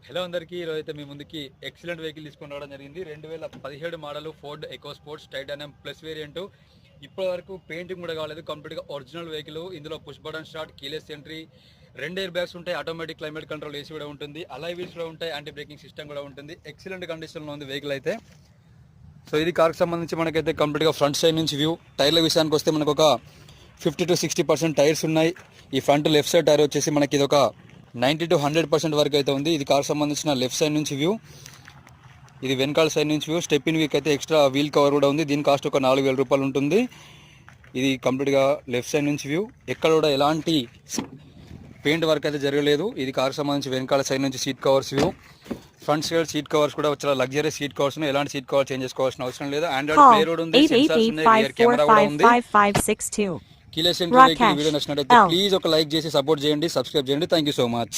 Hello అందరికీ, ఈరోజు అయితే మీ ముందుకి ఎక్సలెంట్ వెహికల్ తీసుకొని రావడం జరిగింది. 2017 model Ford Eco Sports titanium plus variant. ఇప్పటి వరకు పెయింటింగ్ కూడా కాలేదు, కంప్లీట్గా ఒరిజినల్ వెహికల్. ఇందులో push button start, keyless entry, 2 air bags ఉంటాయి, ఆటోమేటిక్ క్లైమేట్ కంట్రోల్ ఏసీ కూడా ఉంటుంది, అలాయ్ వీల్స్ కూడా ఉంటాయి, యాంటీ బ్రేకింగ్ సిస్టమ్ కూడా ఉంటుంది. ఎక్సలెంట్ కండిషన్లో ఉంది వెహికల్ అయితే. సో ఇది కార్కి సంబంధించి మనకైతే కంప్లీట్గా ఫ్రంట్ సైడ్ నుంచి వ్యూ. టైర్ల విషయానికి వస్తే మనకు ఒక 50 to 60% టైర్స్ ఉన్నాయి. ఈ ఫ్రంట్ లెఫ్ట్ సైడ్ టైర్ వచ్చేసి మనకి ఇది ఒక 90 to 100% వరకు అయితే ఉంది. ఇది కార్ సంబంధించిన లెఫ్ట్ సైడ్ నుంచి వ్యూ. ఇది వెనకాల సైడ్ నుంచి వ్యూ. స్టెప్ ఇన్ వీక్ అయితే ఎక్స్ట్రా వీల్ కవర్ కూడా ఉంది. దీని కాస్ట్ ఒక 4,000 రూపాయలు ఉంటుంది. ఇది కంప్లీట్గా లెఫ్ట్ సైడ్ నుంచి వ్యూ. ఎక్కడ కూడా ఎలాంటి పెయింట్ వర్క్ అయితే జరగలేదు. ఇది కార్ సంబంధించి వెనకాల సైడ్ నుంచి seat covers view. Front side seat covers కూడా చాలా లగ్జరీ సీట్ కవర్స్ ఉన్నాయి. ఎలాంటి సీట్ కవర్ చేంజ్ చేసుకోవాల్సిన అవసరం లేదు. ఆండ్రాయిడ్ ప్లే రోడ్ ఉంది, సెన్సార్స్ ఉన్నాయి, రియర్ కెమెరా కూడా ఉంది. Keyless entry. వీడియో నచ్చినట్లయితే ప్లీజ్ ఒక లైక్ చేసి సపోర్ట్ చేయండి, సబ్స్క్రైబ్ చేయండి. Thank you so much.